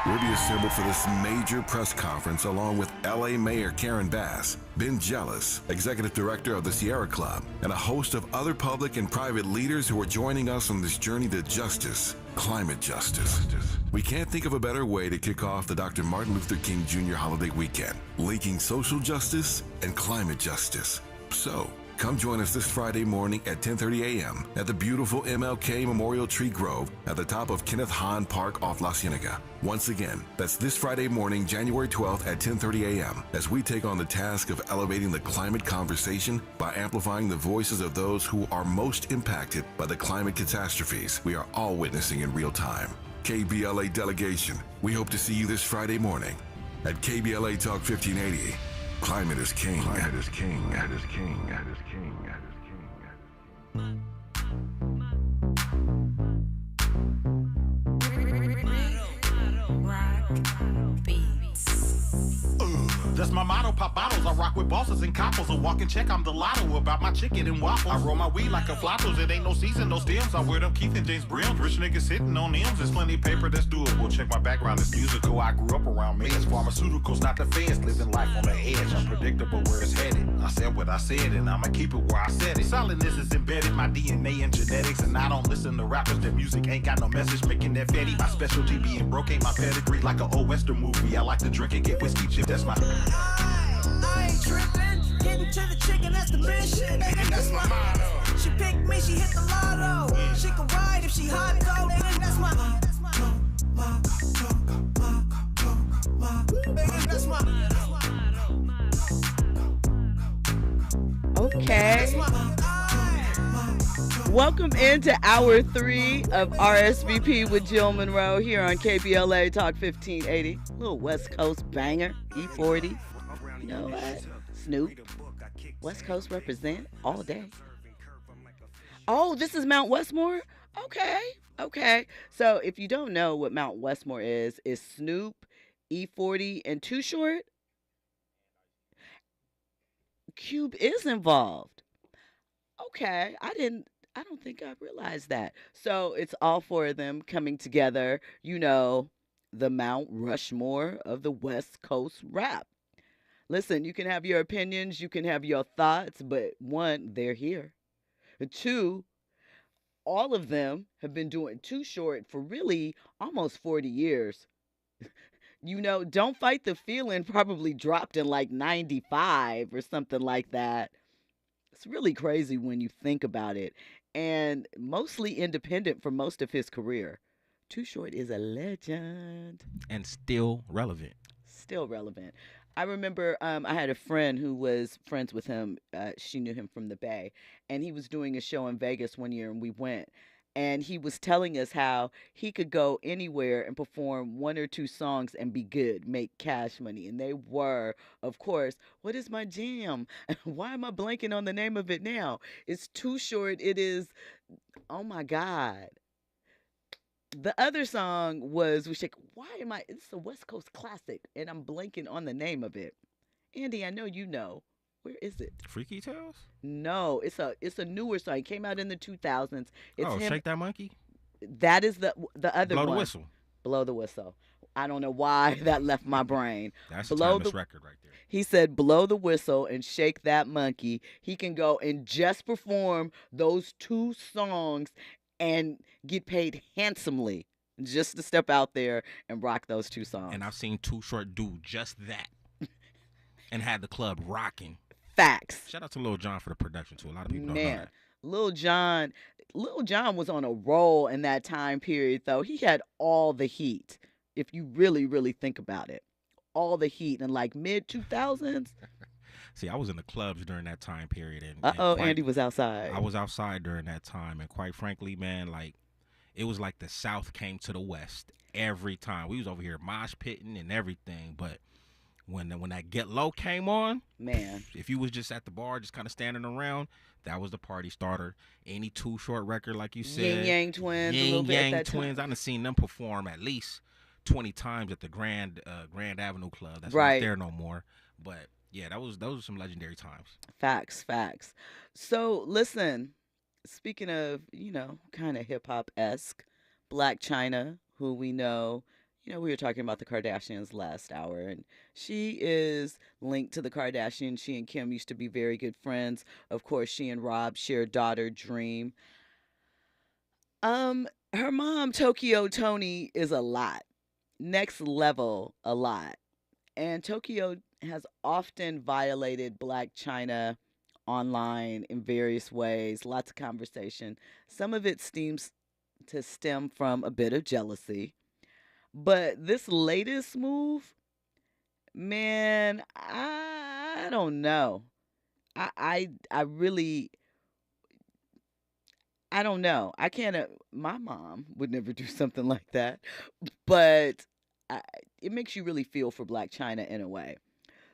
We'll be assembled for this major press conference along with LA Mayor Karen Bass, Ben Jealous, Executive Director of the Sierra Club, and a host of other public and private leaders who are joining us on this journey to justice, climate justice. We can't think of a better way to kick off the Dr. Martin Luther King Jr. holiday weekend, linking social justice and climate justice. So, come join us this Friday morning at 10:30 a.m. at the beautiful MLK Memorial Tree Grove at the top of Kenneth Hahn Park off La Cienega. Once again, that's this Friday morning, January 12th at 10:30 a.m. as we take on the task of elevating the climate conversation by amplifying the voices of those who are most impacted by the climate catastrophes we are all witnessing in real time. KBLA delegation, we hope to see you this Friday morning at KBLA Talk 1580. Climate is king. Climate is king. Climate is king. Climate is king. Climate is king. That's my motto, pop bottles. I rock with bosses and coppers. A walk and check, I'm the lotto about my chicken and waffles. I roll my weed like a flottos. It ain't no season, no stems. I wear them Keith and James Brims. Rich niggas sitting on M's. There's plenty of paper that's doable. Check my background, it's musical. I grew up around meds. Pharmaceuticals, not the feds. Living life on the edge. Unpredictable where it's headed. I said what I said and I'ma keep it where I said it. Solidness is embedded, my DNA and genetics. And I don't listen to rappers. Their music ain't got no message. Making that fatty. My specialty being broke ain't my pedigree. Like an old western movie. I like to drink and get whiskey chip. That's my... I ain't trippin', getting to the chicken, that's the mission. That's my motto. She picked me, she hit the lotto. She can ride if she hot though. That's my Okay. Welcome into hour 3 of RSVP with Jill Munroe here on KBLA Talk 1580. Little West Coast banger, E40. You know what? Snoop. West Coast represent all day. Oh, this is Mount Westmore? Okay. So if you don't know what Mount Westmore is Snoop, E40, and Too Short. Cube is involved. Okay, I don't think I realized that. So it's all 4 of them coming together, the Mount Rushmore of the West Coast rap. Listen, you can have your opinions, you can have your thoughts, but 1, they're here. 2, all of them have been doing Too Short for really almost 40 years. Don't Fight the Feeling probably dropped in like 95 or something like that. It's really crazy when you think about it. And mostly independent for most of his career. Too Short is a legend. And still relevant. Still relevant. I remember I had a friend who was friends with him. She knew him from the Bay. And he was doing a show in Vegas one year and we went. And he was telling us how he could go anywhere and perform 1 or 2 songs and be good, make cash money. And they were, of course, What Is My Jam? Why am I blanking on the name of it now? It's Too Short. It is, oh my God. The other song was, it's a West Coast classic, and I'm blanking on the name of it. Andy, I know you know. Where is it? Freaky Tales? No, it's a newer song. It came out in the 2000s. It's him. Shake That Monkey? That is the other Blow one. the Whistle. Blow the Whistle. I don't know why that left my brain. That's a timeless record right there. He said, blow the whistle and shake that monkey. He can go and just perform those 2 songs and get paid handsomely just to step out there and rock those 2 songs. And I've seen Too Short do just that and had the club rocking. Facts. Shout out to Lil Jon for the production too. A lot of people don't know that. Lil Jon was on a roll in that time period though. He had all the heat. If you really, really think about it. All the heat in like mid 2000s. See, I was in the clubs during that time period. Andy was outside. I was outside during that time. And quite frankly, man, it was like the South came to the West every time. We was over here mosh pitting and everything. But when that Get Low came on, man, if you was just at the bar, just kind of standing around, that was the party starter. Any Too Short record, like you said. Yin Yang Twins. Yin Yang Twins. I done seen them perform at least 20 times at the Grand Avenue Club. That's not there no more. But yeah, those were some legendary times. Facts. So listen, speaking of, kind of hip hop-esque, Black China, who we know, We were talking about the Kardashians last hour, and she is linked to the Kardashians. She and Kim used to be very good friends. Of course, she and Rob share a daughter, Dream. Her mom, Tokyo Tony, is a lot. Next level, a lot. And Tokyo has often violated Black China online in various ways, lots of conversation. Some of it seems to stem from a bit of jealousy. But this latest move, man, I don't know. I really I don't know. I can't. My mom would never do something like that, but I, it makes you really feel for Black China in a way.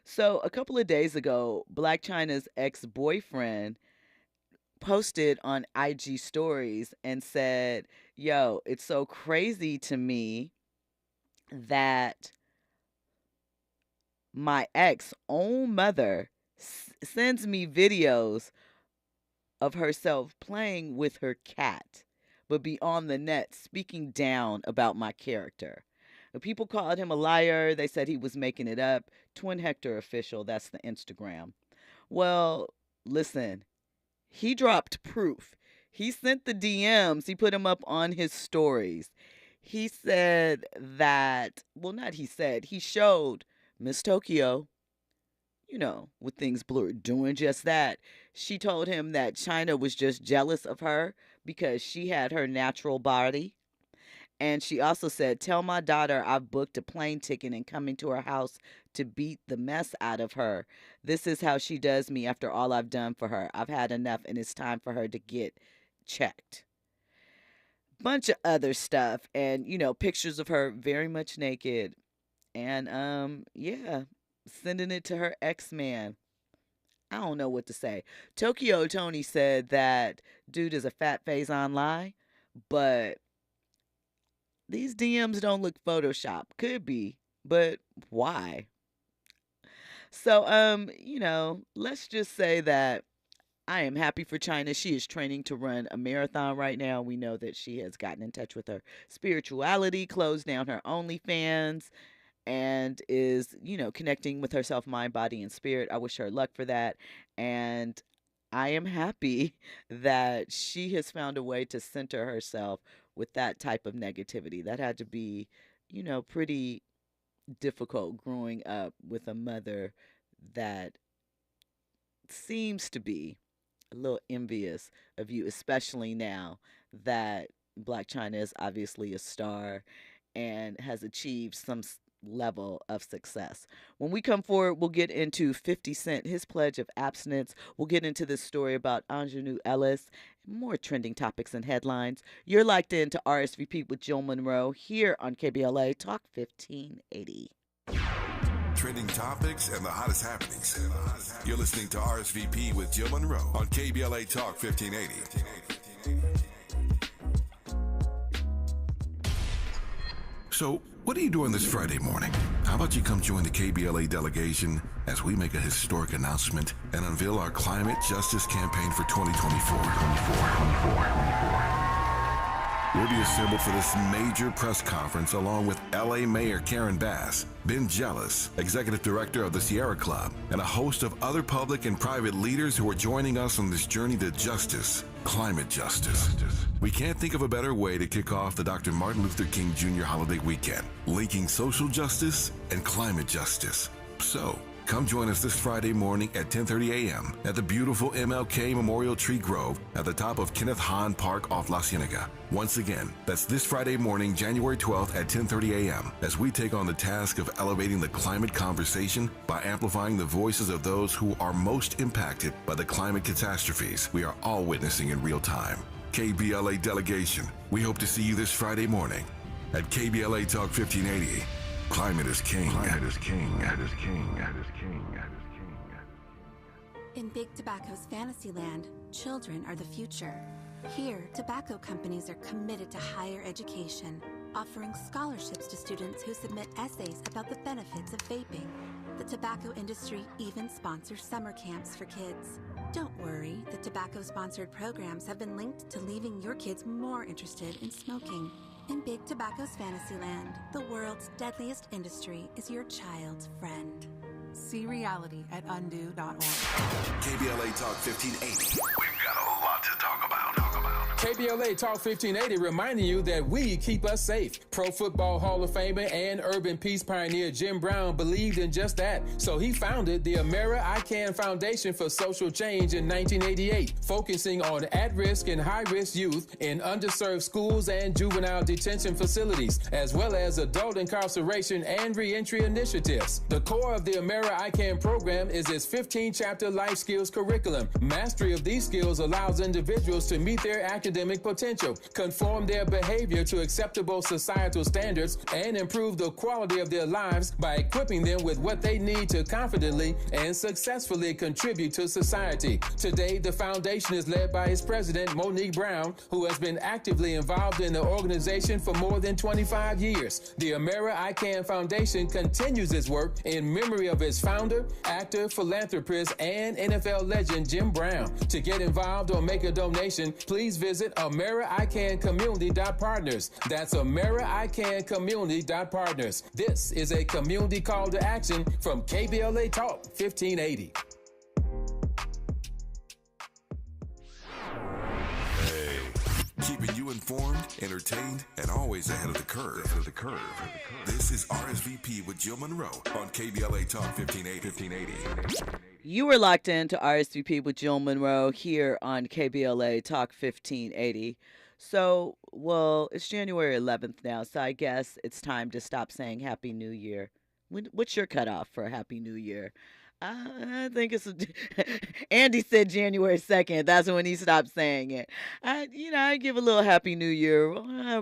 So a couple of days ago, Black China's ex-boyfriend posted on IG stories and said, "Yo, it's so crazy to me that my ex own mother sends me videos of herself playing with her cat, but be on the net speaking down about my character. The people called him a liar. They said he was making it up. Twin Hector official, that's the Instagram. Well, listen, he dropped proof. He sent the DMs. He put them up on his stories. He said that, well, not he said, he showed Miss Tokyo, with things blurred, doing just that. She told him that China was just jealous of her because she had her natural body. And she also said, "Tell my daughter I've booked a plane ticket and coming to her house to beat the mess out of her. This is how she does me after all I've done for her. I've had enough and it's time for her to get checked." Bunch of other stuff and, pictures of her very much naked. And, yeah, sending it to her ex-man. I don't know what to say. Tokyo Tony said that dude is a fat face online, but these DMs don't look Photoshop. Could be, but why? So, let's just say that I am happy for China. She is training to run a marathon right now. We know that she has gotten in touch with her spirituality, closed down her OnlyFans, and is, connecting with herself, mind, body, and spirit. I wish her luck for that. And I am happy that she has found a way to center herself with that type of negativity. That had to be, pretty difficult growing up with a mother that seems to be a little envious of you, especially now that Black China is obviously a star and has achieved some level of success. When we come forward, we'll get into 50 Cent, his pledge of abstinence. We'll get into this story about Aunjanue Ellis, more trending topics and headlines. You're locked in to RSVP with Jill Munroe here on KBLA Talk 1580. Trending topics and the hottest happenings. You're listening to RSVP with Jill Munroe on KBLA Talk 1580. So, what are you doing this Friday morning? How about you come join the KBLA delegation as we make a historic announcement and unveil our climate justice campaign for 2024. We'll be assembled for this major press conference along with LA Mayor Karen Bass, Ben Jealous, Executive Director of the Sierra Club, and a host of other public and private leaders who are joining us on this journey to justice, climate justice. We can't think of a better way to kick off the Dr. Martin Luther King Jr. holiday weekend, linking social justice and climate justice. So, come join us this Friday morning at 10:30 a.m. at the beautiful MLK Memorial Tree Grove at the top of Kenneth Hahn Park off La Cienega. Once again, that's this Friday morning, January 12th at 10:30 a.m. as we take on the task of elevating the climate conversation by amplifying the voices of those who are most impacted by the climate catastrophes we are all witnessing in real time. KBLA delegation, we hope to see you this Friday morning at KBLA Talk 1580. Climate is king. Climate is king. Climate is king. Climate is king. Climate is king. In Big Tobacco's fantasy land, children are the future. Here, tobacco companies are committed to higher education, offering scholarships to students who submit essays about the benefits of vaping. The tobacco industry even sponsors summer camps for kids. Don't worry, the tobacco-sponsored programs have been linked to leaving your kids more interested in smoking. In Big Tobacco's Fantasyland, the world's deadliest industry is your child's friend. See reality at undo.org. KBLA Talk 1580. We've got a lot to talk about. KBLA Talk 1580 reminding you that we keep us safe. Pro Football Hall of Famer and urban peace pioneer Jim Brown believed in just that. So he founded the Amera I Can Foundation for Social Change in 1988, focusing on at-risk and high-risk youth in underserved schools and juvenile detention facilities, as well as adult incarceration and reentry initiatives. The core of the Amera I Can program is its 15-chapter life skills curriculum. Mastery of these skills allows individuals to meet their academic potential, conform their behavior to acceptable societal standards, and improve the quality of their lives by equipping them with what they need to confidently and successfully contribute to society. Today, the foundation is led by its president, Monique Brown, who has been actively involved in the organization for more than 25 years. The Amera I Can Foundation continues its work in memory of its founder, actor, philanthropist, and NFL legend Jim Brown. To get involved or make a donation, please visit AmeriICanCommunity.partners. That's AmeriICanCommunity.partners. This is a community call to action from KBLA Talk 1580. Keeping you informed, entertained, and always ahead of the curve. This is RSVP with Jill Munroe on KBLA Talk 1580. You were locked in to RSVP with Jill Munroe here on KBLA Talk 1580. So, well, it's January 11th now, so I guess it's time to stop saying Happy New Year. What's your cutoff for Happy New Year? I think it's Andy said January 2nd. That's when he stopped saying it. I give a little Happy New Year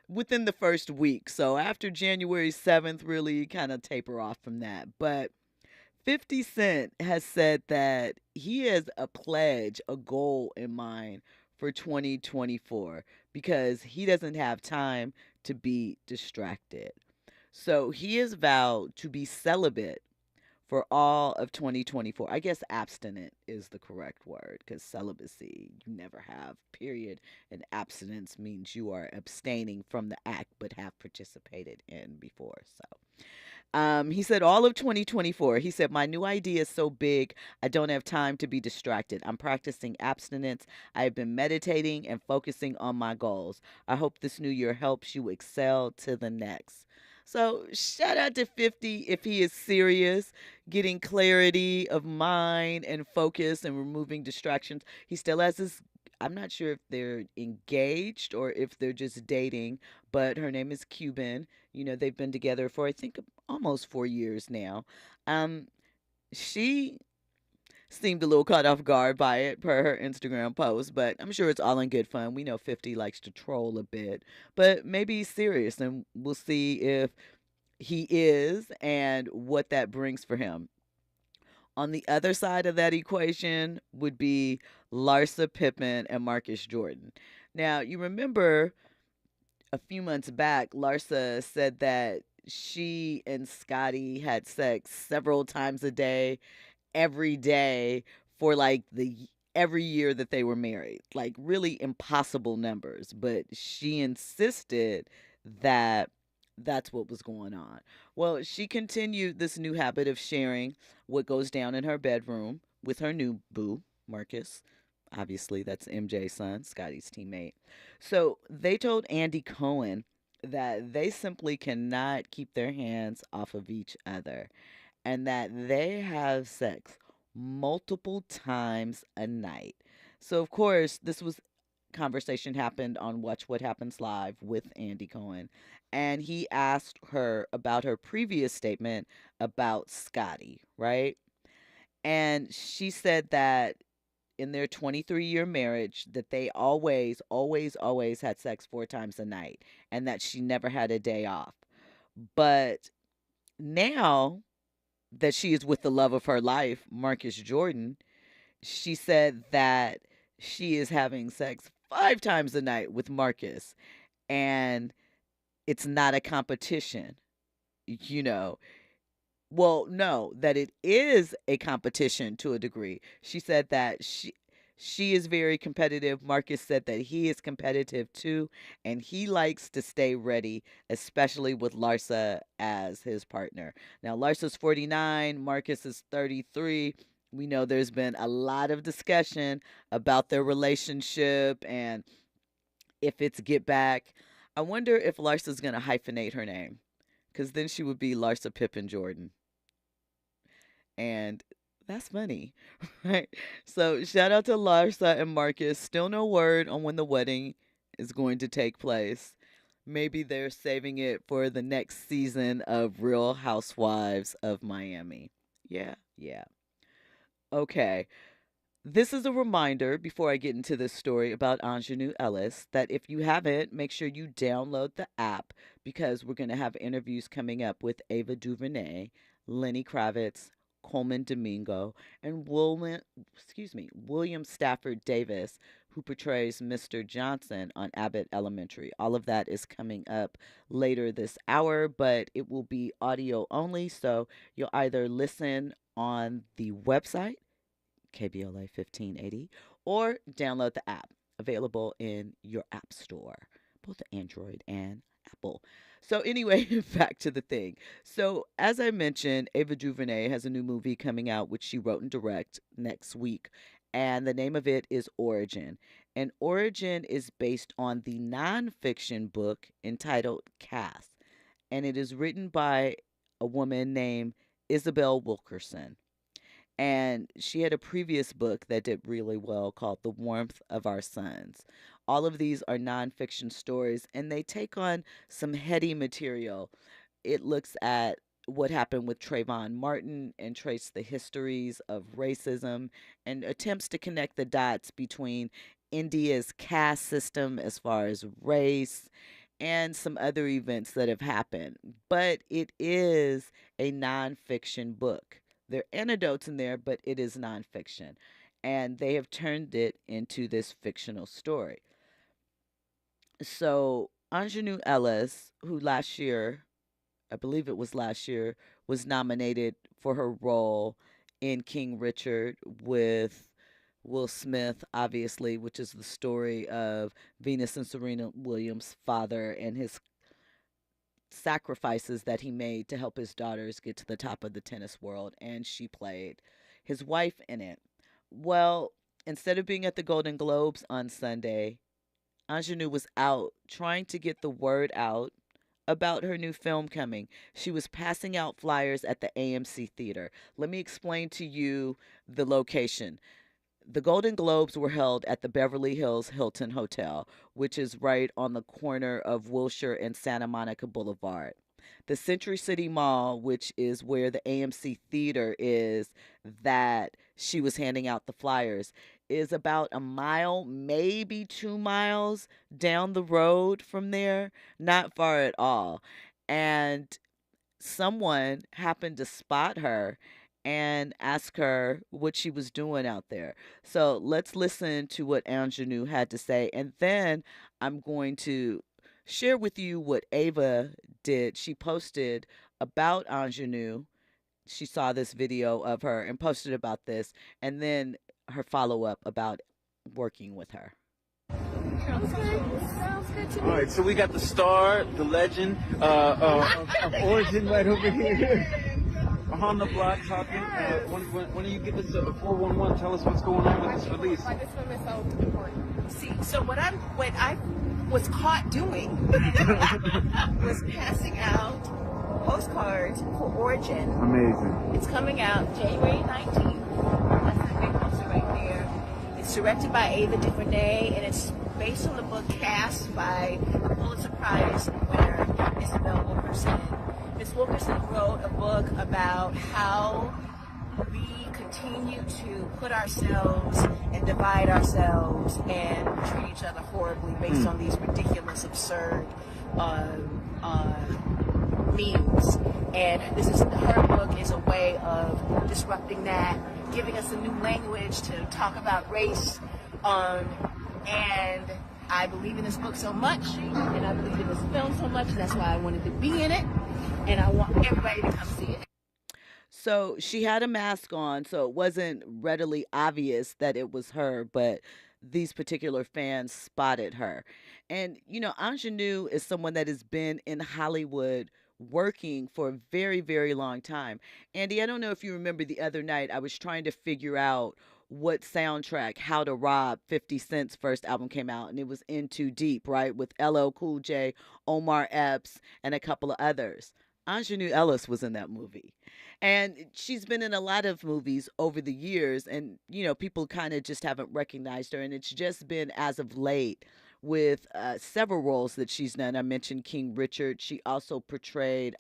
within the first week. So after January 7th, really kind of taper off from that. But 50 Cent has said that he has a pledge, a goal in mind for 2024 because he doesn't have time to be distracted. So he has vowed to be celibate for all of 2024. I guess abstinent is the correct word because celibacy you never have, period. And abstinence means you are abstaining from the act but have participated in before. So he said all of 2024, he said, my new idea is so big, I don't have time to be distracted. I'm practicing abstinence. I have been meditating and focusing on my goals. I hope this new year helps you excel to the next. So shout out to 50 if he is serious, getting clarity of mind and focus and removing distractions. He still has his, I'm not sure if they're engaged or if they're just dating, but her name is Cuban. They've been together for, I think, almost 4 years now. She seemed a little caught off guard by it per her Instagram post, but I'm sure it's all in good fun. We know 50 likes to troll a bit, but maybe he's serious, and we'll see if he is and what that brings for him. On the other side of that equation would be Larsa Pippen and Marcus Jordan. Now, you remember a few months back, Larsa said that she and Scotty had sex several times a day, every day for every year that they were married, like really impossible numbers. But she insisted that that's what was going on. Well, she continued this new habit of sharing what goes down in her bedroom with her new boo, Marcus. Obviously, that's MJ's son, Scotty's teammate. So they told Andy Cohen that they simply cannot keep their hands off of each other and that they have sex multiple times a night. So, of course, conversation happened on Watch What Happens Live with Andy Cohen. And he asked her about her previous statement about Scotty, right? And she said that in their 23-year marriage that they always had sex 4 times a night and that she never had a day off. But now that she is with the love of her life, Marcus Jordan, she said that she is having sex 5 times a night with Marcus. And it's not a competition, Well, no, that it is a competition to a degree. She said that She is very competitive. Marcus said that he is competitive too, and he likes to stay ready, especially with Larsa as his partner. Now, Larsa's 49, Marcus is 33. We know there's been a lot of discussion about their relationship and if it's get back. I wonder if Larsa's going to hyphenate her name, because then she would be Larsa Pippen Jordan. And that's funny, right? So shout out to Larsa and Marcus. Still no word on when the wedding is going to take place. Maybe they're saving it for the next season of Real Housewives of Miami. Yeah, yeah. Okay. This is a reminder before I get into this story about Aunjanue Ellis that if you haven't, make sure you download the app because we're going to have interviews coming up with Ava Duvernay, Lenny Kravitz, Coleman Domingo, and William Stafford Davis, who portrays Mr. Johnson on Abbott Elementary. All of that is coming up later this hour, but it will be audio only, so you'll either listen on the website, KBLA 1580, or download the app available in your app store, both Android and Apple. So anyway, back to the thing. So as I mentioned, Ava DuVernay has a new movie coming out, which she wrote and direct next week. And the name of it is Origin. And Origin is based on the nonfiction book entitled Cass. And it is written by a woman named Isabel Wilkerson. And she had a previous book that did really well called The Warmth of Our Sons. All of these are nonfiction stories, and they take on some heady material. It looks at what happened with Trayvon Martin and trace the histories of racism and attempts to connect the dots between India's caste system as far as race and some other events that have happened. But it is a nonfiction book. There are anecdotes in there, but it is nonfiction. And they have turned it into this fictional story. So Aunjanue Ellis, who last year, I believe it was last year, was nominated for her role in King Richard with Will Smith, obviously, which is the story of Venus and Serena Williams' father and his sacrifices that he made to help his daughters get to the top of the tennis world, and she played his wife in it. Well, instead of being at the Golden Globes on Sunday, Aunjanue was out trying to get the word out about her new film coming. She was passing out flyers at the AMC Theater. Let me explain to you the location. The Golden Globes were held at the Beverly Hills Hilton Hotel, which is right on the corner of Wilshire and Santa Monica Boulevard. The Century City Mall, which is where the AMC Theater is that she was handing out the flyers, is about a mile, maybe 2 miles down the road from there, not far at all. And someone happened to spot her and ask her what she was doing out there. So let's listen to what Aunjanue had to say. And then I'm going to share with you what Ava did. She posted about Aunjanue. She saw this video of her and posted about this. And then her follow-up about working with her. Sounds good to me. All right, so we got the star, the legend of Origin right over here. On the block talking. When do you give us a 411? Tell us what's going on with this release. Why this film is so important. See, so what I was caught doing was passing out postcards for Origin. Amazing. It's coming out January 19th. That's the big poster right there. It's directed by Ava DuVernay, and it's based on the book Cast by Pulitzer Prize winner Isabel Wilkerson. Ms. Wilkerson wrote a book about how we continue to put ourselves and divide ourselves and treat each other horribly based on these ridiculous, absurd memes. And her book is a way of disrupting that, giving us a new language to talk about race. And I believe in this book so much, and I believe in this film so much, and that's why I wanted to be in it. And I want everybody to come see it. So she had a mask on, so it wasn't readily obvious that it was her, but these particular fans spotted her. And, Ingenue is someone that has been in Hollywood working for a very, very long time. Andy, I don't know if you remember the other night, I was trying to figure out what soundtrack How to Rob 50 Cent's first album came out, and it was In Too Deep, right? With LL Cool J, Omar Epps, and a couple of others. Aunjanue Ellis was in that movie. And she's been in a lot of movies over the years, and, people kind of just haven't recognized her. And it's just been as of late with several roles that she's done. I mentioned King Richard. She also portrayed,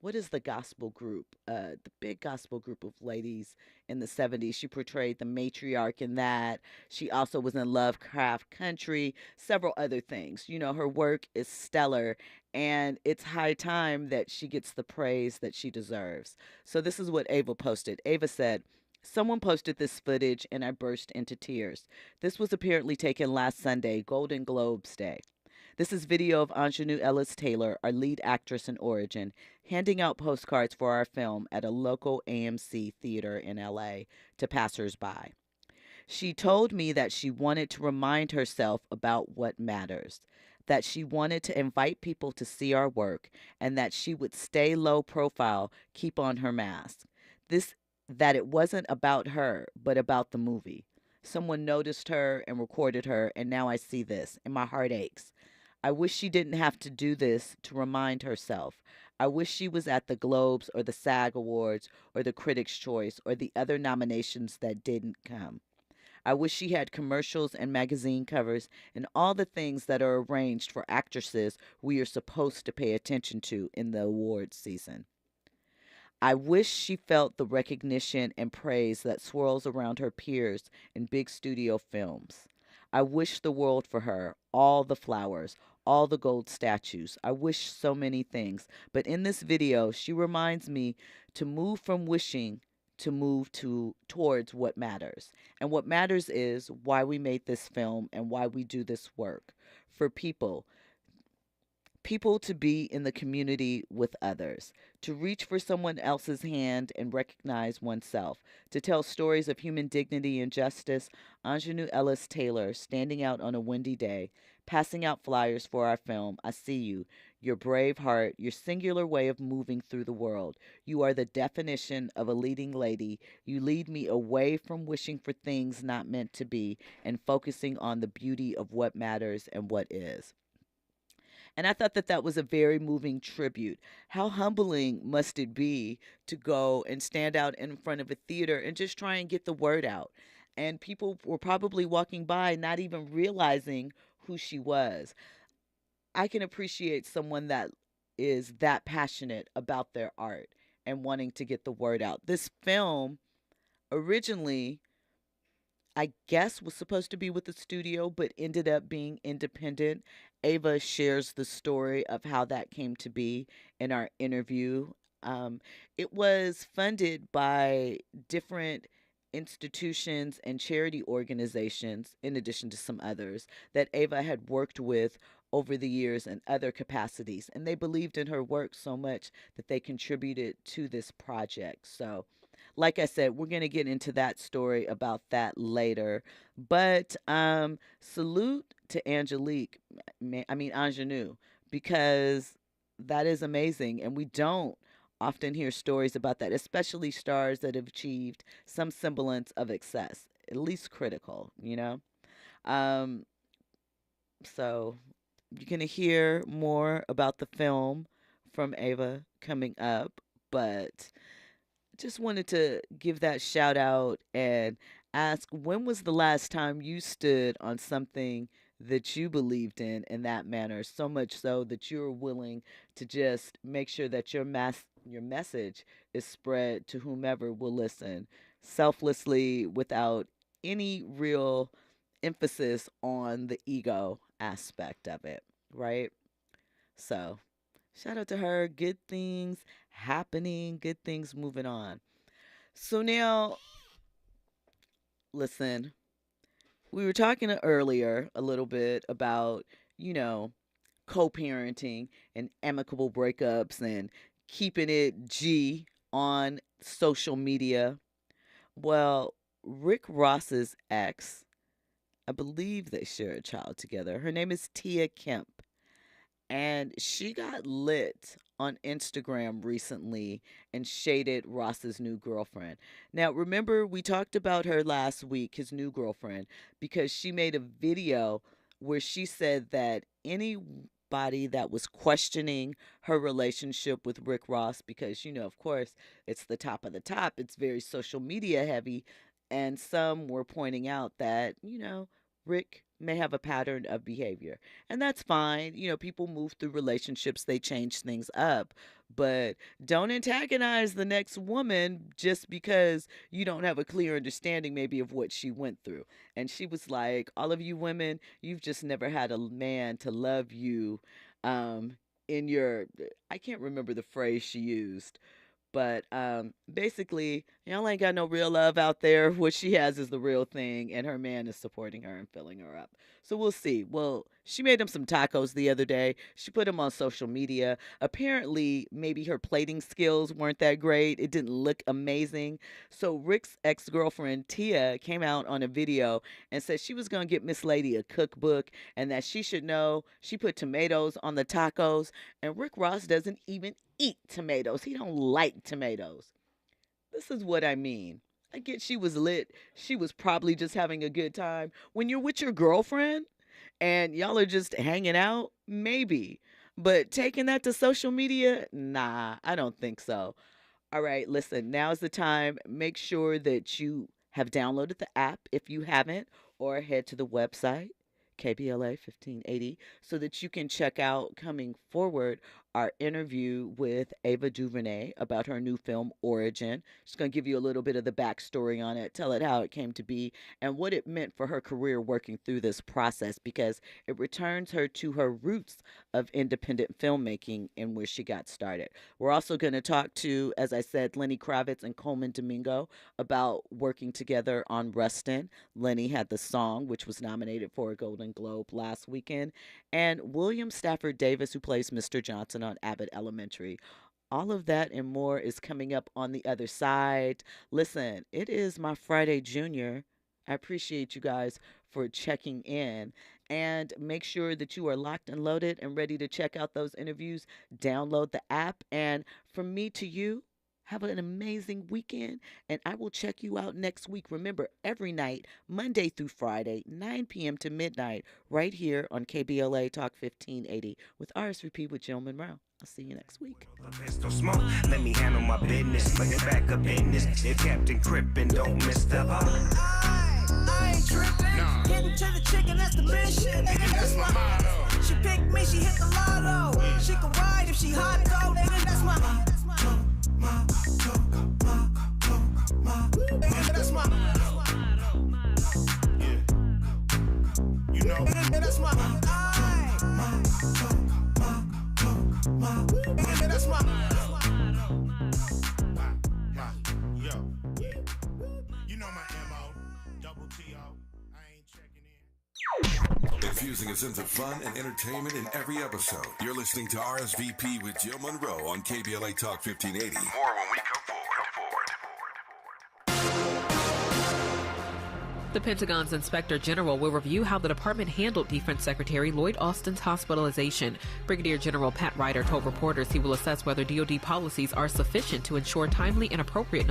what is the gospel group? The big gospel group of ladies in the 70s. She portrayed the matriarch in that. She also was in Lovecraft Country, several other things. Her work is stellar, and it's high time that she gets the praise that she deserves. So this is what Ava posted. Ava said, "Someone posted this footage and I burst into tears. This was apparently taken last Sunday, Golden Globes Day. This is video of Aunjanue Ellis Taylor, our lead actress in Origin, handing out postcards for our film at a local AMC theater in LA to passersby. She told me that she wanted to remind herself about what matters, that she wanted to invite people to see our work, and that she would stay low profile, keep on her mask. That it wasn't about her, but about the movie. Someone noticed her and recorded her, and now I see this, and my heart aches. I wish she didn't have to do this to remind herself. I wish she was at the Globes or the SAG Awards or the Critics' Choice or the other nominations that didn't come. I wish she had commercials and magazine covers and all the things that are arranged for actresses we are supposed to pay attention to in the awards season. I wish she felt the recognition and praise that swirls around her peers in big studio films. I wish the world for her, all the flowers, all the gold statues. I wish so many things. But in this video, she reminds me to move from wishing to move towards what matters. And what matters is why we made this film and why we do this work. For people to be in the community with others, to reach for someone else's hand and recognize oneself, to tell stories of human dignity and justice. Aunjanue Ellis Taylor, standing out on a windy day, passing out flyers for our film, I See You, your brave heart, your singular way of moving through the world. You are the definition of a leading lady. You lead me away from wishing for things not meant to be and focusing on the beauty of what matters and what is." And I thought that that was a very moving tribute. How humbling must it be to go and stand out in front of a theater and just try and get the word out? And people were probably walking by not even realizing who she was. I can appreciate someone that is that passionate about their art and wanting to get the word out. This film originally, I guess, was supposed to be with the studio, but ended up being independent. Ava shares the story of how that came to be in our interview. It was funded by different institutions and charity organizations, in addition to some others, that Ava had worked with over the years in other capacities. And they believed in her work so much that they contributed to this project. So, like I said, we're going to get into that story about that later. But salute to Aunjanue, because that is amazing. And we don't often hear stories about that, especially stars that have achieved some semblance of success, at least critical. Um, so you're going to hear more about the film from Ava coming up, but just wanted to give that shout out and ask, when was the last time you stood on something that you believed in that manner, so much so that you're willing to just make sure that your message is spread to whomever will listen, selflessly, without any real emphasis on the ego aspect of it, right? So shout out to her. Good things happening, good things moving on. So now, listen, we were talking earlier a little bit about, co-parenting and amicable breakups and keeping it G on social media. Well, Rick Ross's ex, I believe they share a child together. Her name is Tia Kemp. And she got lit on Instagram recently and shaded Ross's new girlfriend. Now, remember, we talked about her last week, his new girlfriend, because she made a video where she said that anybody that was questioning her relationship with Rick Ross, because, of course, it's the top of the top, it's very social media heavy, and some were pointing out that, Rick may have a pattern of behavior. And that's fine. People move through relationships, they change things up. But don't antagonize the next woman just because you don't have a clear understanding maybe of what she went through. And she was like, all of you women, you've just never had a man to love you in your, I can't remember the phrase she used. But basically, y'all ain't got no real love out there. What she has is the real thing, and her man is supporting her and filling her up. So we'll see. Well, she made him some tacos the other day. She put them on social media. Apparently, maybe her plating skills weren't that great. It didn't look amazing. So Rick's ex-girlfriend, Tia, came out on a video and said she was going to get Miss Lady a cookbook and that she should know she put tomatoes on the tacos. And Rick Ross doesn't even eat tomatoes. He don't like tomatoes. This is what I mean. I get she was lit. She was probably just having a good time. When you're with your girlfriend and y'all are just hanging out, maybe. But taking that to social media, nah, I don't think so. All right, listen, now's the time. Make sure that you have downloaded the app if you haven't, or head to the website, KBLA 1580, so that you can check out coming forward our interview with Ava Duvernay about her new film, Origin. She's going to give you a little bit of the backstory on it, tell it how it came to be, and what it meant for her career working through this process, because it returns her to her roots of independent filmmaking and where she got started. We're also going to talk to, as I said, Lenny Kravitz and Coleman Domingo about working together on Rustin. Lenny had the song, which was nominated for a Golden Globe last weekend, and William Stafford Davis, who plays Mr. Johnson on Abbott Elementary. All of that and more is coming up on the other side. Listen, it is my Friday Junior. I appreciate you guys for checking in, and make sure that you are locked and loaded and ready to check out those interviews. Download the app, and from me to you, have an amazing weekend, and I will check you out next week. Remember, every night, Monday through Friday, 9 p.m. to midnight, right here on KBLA Talk 1580 with RSVP with Jill Munroe. I'll see you next week. Let me handle my business. Bring it back up in this. If Captain Crippin' don't miss the I ain't trippin'. Nah. Getting to the chicken, that's the mission. That's my motto. She picked me, she hit the lotto. Yeah. She can ride if she hot though. That's my that's my yeah. You know that's my that's my yo. You know my MO, double TO. I ain't checking in. Infusing a sense of fun and entertainment in every episode. You're listening to RSVP with Jill Munroe on KBLA Talk 1580. More when we come forward. The Pentagon's Inspector General will review how the department handled Defense Secretary Lloyd Austin's hospitalization. Brigadier General Pat Ryder told reporters he will assess whether DoD policies are sufficient to ensure timely and appropriate